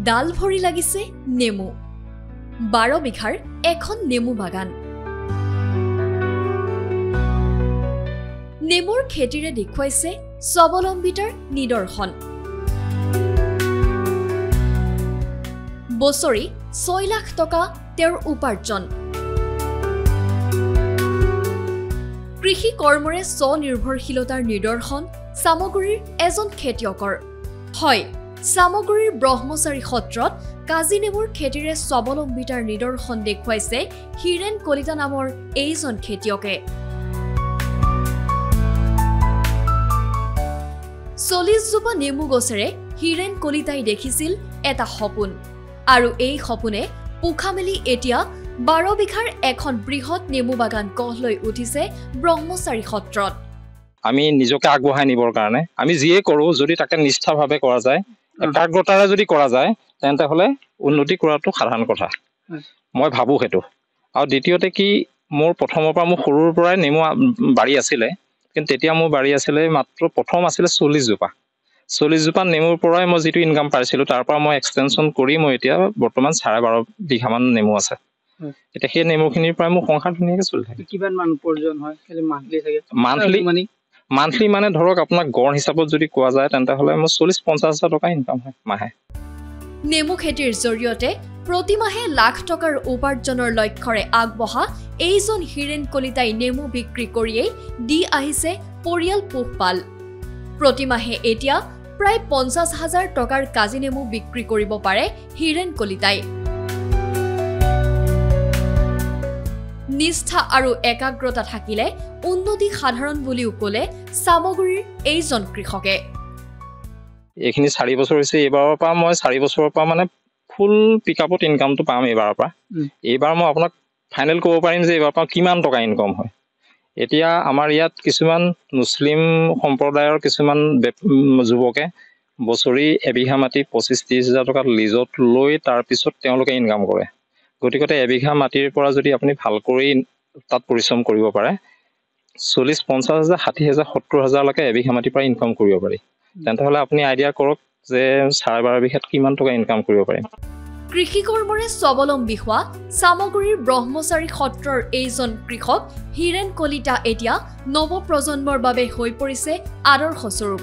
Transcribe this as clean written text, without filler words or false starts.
ডাল ভৰি লাগিছে নেমু 12 বিঘাৰ এখন নেমু বাগান নেমুৰ খেতিৰে দেখুৱাইছে স্বাৱলম্বিতাৰ নিদৰ্শন বছৰি 6 লাখ টকা তেওঁৰ উপাৰ্জন কৃষি কৰ্মৰে স্বনিৰ্ভৰশীলতাৰ নিদৰ্শন সামগুৰিৰ এজন খেতিয়কৰ হয় সামগুৰিৰ ব্ৰহ্মচাৰী সত্ৰত কাজি নেমুৰ খেতিৰে স্বাৱলম্বিতাৰ নিদৰ্শন দেখুৱাইছে হিৰেন কলিতা নামৰ এইজন খেতিয়কে 40 জোপা নেমু গছেৰে হিৰেন কলিতাই দেখিছিল এটা সপোন আৰু এই সপোনে পোখা মেলি এতিয়া 12 বিঘাৰ এখন বৃহৎ নেমু বাগান গঢ় লৈ উঠিছে ব্ৰহ্মচাৰী সত্ৰত আমি নিজকে আগবঢ়াই নিবৰ কাৰণে আমি যিয়ে কৰো যদি তাকে নিষ্ঠাভাৱে কৰা যায় একাগ্ৰতাৰে যদি কৰা যায় তেন্তে হলে উন্নতি কৰাটো সাধাৰণ কথা মই ভাবো হেতু আৰু দ্বিতীয়তে কি মোৰ প্ৰথমৰ পৰা মোৰ সৰুৰ পৰাই নেমু বাৰী আছিল কিন্তু তেতিয়া মোৰ বাৰী আছিল মাত্ৰ প্ৰথম আছিল 40 জোপা নেমুৰ পৰাই মই যেটো ইনকাম পাইছিলো তাৰ পৰা মই এক্সটেনশন কৰি মই এতিয়া বৰ্তমান 12.5 বিঘা মান নেমু আছে এতিয়া সেই নেমুখিনিৰ পৰা মোৰ সংসাৰ ধুনীয়াকৈ চলি থাকে কিমান মান প্ৰয়োজন হয় খালি মান্থলি থাকে মান্থলি মানে ধৰক আপোনাক গড় হিচাপত যদি কোৱা যায় তেন্তে হলে মোৰ 40-50 হাজাৰ টকা ইনকাম হয় মাহে নেমু খেতিৰ জৰিয়তে প্ৰতি মাহে লাখ টকাৰ উপাৰ্জনৰ লক্ষ্যৰে আগবঢ়া এইজন হিৰেন কলিতাই নেমু বিক্ৰী কৰিয়েই দি আহিছে পৰিয়াল পোহপাল প্ৰতি মাহে এতিয়া প্ৰায় 50,000 টকাৰ কাজি নেমু বিক্ৰী কৰিব পাৰে হিৰেন কলিতাই নিষ্ঠা আৰু একাগ্ৰতা থাকিলে উন্নতি সাধাৰণ বুলিও ক'লে সামগুৰিৰ এইজন কৃষকে এইখিনি 4 বছৰ হৈছে এইবাৰৰ পৰা মই 4 বছৰৰ পৰা মানে ফুল পিকআপত ইনকামটো পাম এইবাৰৰ পৰা এইবাৰ মই আপোনাক ফাইনেল ক'ব পাৰিম যে এইবাৰৰ পৰা কিমান টকা ইনকাম হয় এতিয়া আমাৰ ইয়াত কিছুমান মুছলিম সম্প্ৰদায়ৰ কিছুমান যুৱকে বছৰি এবিঘা মাটি 25-30 হাজাৰ টকা লিজত লৈ তাৰ পিছত তেওঁলোকে ইনকাম কৰে গতিকে এবিঘা মাটিৰ পৰা যদি আপুনি ভাল কৰি তাত পৰিশ্ৰম কৰিব পাৰে 40-50 হাজাৰ 60 হাজাৰ 70 হাজাৰ লৈকে এবিঘা মাটিৰ পৰা ইনকাম কৰিব পাৰি তেন্তে হলে আপুনি আইডিয়া কৰক যে 12.5 বিঘাত কিমান টকা ইনকাম কৰিব পাৰিম কৃষি কৰ্মৰে স্বাৱলম্বী হোৱা সামগুৰিৰ ব্ৰহ্মচাৰী সত্ৰৰ এইজন কৃষক হিৰেন কলিতা এতিয়া নৱ প্ৰজন্মৰ বাবে হৈ পৰিছে আদৰ্শ স্বৰূপ